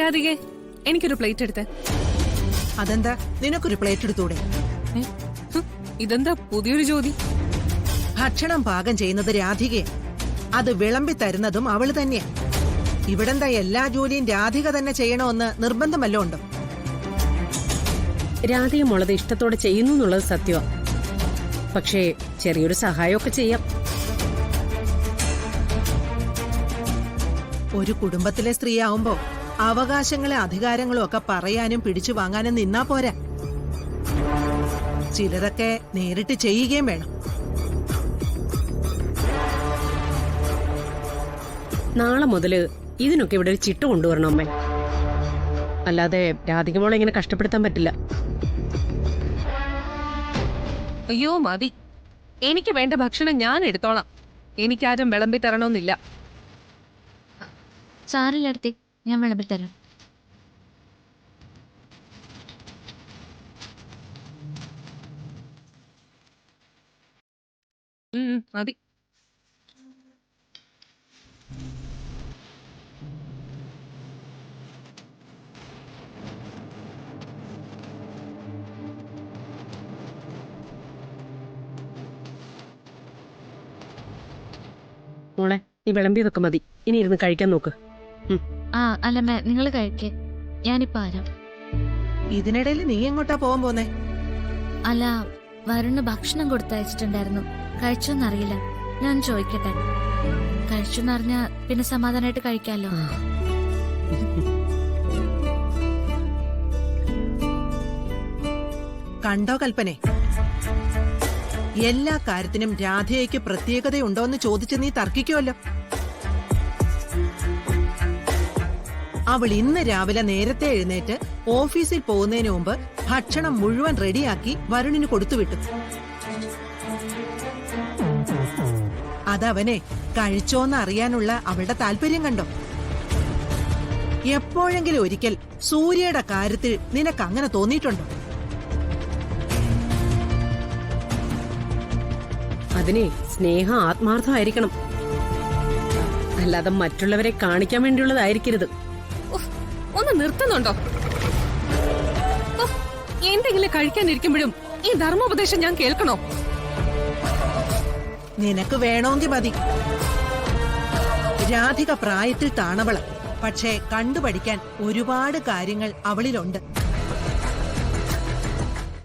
രാധികെ, എനിക്കൊരു പ്ലേറ്റ് എടുത്തേ. അതെന്താ, നിനക്കൊരു പ്ലേറ്റ് എടുത്തൂടെ? ഇതെന്താ പുതിയൊരു ജോലി? ഭക്ഷണം പാകം ചെയ്യുന്നത് രാധികയെ, അത് വിളമ്പി തരുന്നതും അവള് തന്നെയാ. ഇവിടെന്താ എല്ലാ ജോലിയും രാധിക തന്നെ ചെയ്യണമെന്ന് നിർബന്ധമല്ലോ ഉണ്ടോ? രാധിക മുളത് ഇഷ്ടത്തോടെ ചെയ്യുന്നു എന്നുള്ളത് സത്യമാണ്. പക്ഷേ ചെറിയൊരു സഹായമൊക്കെ ചെയ്യാം. ഒരു കുടുംബത്തിലെ സ്ത്രീയാവുമ്പോ അവകാശങ്ങളെ അധികാരങ്ങളും ഒക്കെ പറയാനും പിടിച്ചു വാങ്ങാനും നിന്നാ പോരാ. ചിലതൊക്കെ നേരിട്ട് ചെയ്യുകയും വേണം. നാളെ മുതല് ഇതിനൊക്കെ ഇവിടെ ഒരു ചിട്ട കൊണ്ടുവരണം അമ്മേ. അല്ലാതെ രാധിക മോളെ ഇങ്ങനെ കഷ്ടപ്പെടുത്താൻ പറ്റില്ല. അയ്യോ മതി, എനിക്ക് വേണ്ട ഭക്ഷണം ഞാൻ എടുത്തോളാം. എനിക്കാരും വിളമ്പി തരണമെന്നില്ല. സാറിലെടുത്തി, ഞാൻ വിളമ്പി തരാം. മതി. മോളെ, നീ വിളമ്പിയതൊക്കെ മതി. ഇനി ഇരുന്ന് കഴിക്കാൻ നോക്ക്. ആ അല്ലമ്മേ, നിങ്ങൾ കഴിക്കേ, ഞാനിപ്പോ ആരാം. ഇതിനിടയിൽ നീ എങ്ങോട്ടാ പോകാൻ പോന്നേ? അല്ല, വരുണ് ഭക്ഷണം കൊടുത്തയച്ചിട്ടുണ്ടായിരുന്നു. കഴിച്ചോന്നറിയില്ല, ഞാൻ ചോദിക്കട്ടെ. കഴിച്ചോന്നറിഞ്ഞാ പിന്നെ സമാധാനമായിട്ട് കഴിക്കാലോ. കണ്ടോ കൽപ്പനെ, എല്ലാ കാര്യത്തിനും രാധയ്ക്ക് പ്രത്യേകതയുണ്ടോന്ന് ചോദിച്ച് നീ തർക്കിക്കുമല്ലോ. അവൾ ഇന്ന് രാവിലെ നേരത്തെ എഴുന്നേറ്റ് ഓഫീസിൽ പോകുന്നതിന് മുമ്പ് ഭക്ഷണം മുഴുവൻ റെഡിയാക്കി വരുണിന് കൊടുത്തുവിട്ടു. അതവനെ കഴിച്ചോന്ന് അറിയാനുള്ള അവളുടെ താല്പര്യം കണ്ടോ? എപ്പോഴെങ്കിലും ഒരിക്കൽ സൂര്യയുടെ കാര്യത്തിൽ നിനക്ക് അങ്ങനെ തോന്നിയിട്ടുണ്ടോ? അതിനെ സ്നേഹം ആത്മാർത്ഥമായിരിക്കണം, അല്ലാതെ മറ്റുള്ളവരെ കാണിക്കാൻ വേണ്ടിയുള്ളതായിരിക്കരുത്. ഒന്ന് നിർത്തുന്നുണ്ടോ? എന്തെങ്കിലും കഴിക്കാനിരിക്കുമ്പോഴും ഈ ധർമ്മോപദേശം ഞാൻ കേൾക്കണോ? നിനക്ക് വേണമെങ്കിൽ മതി. രാധിക പ്രായത്തിൽ താണവള, പക്ഷേ കണ്ടുപഠിക്കാൻ ഒരുപാട് കാര്യങ്ങൾ അവളിലുണ്ട്.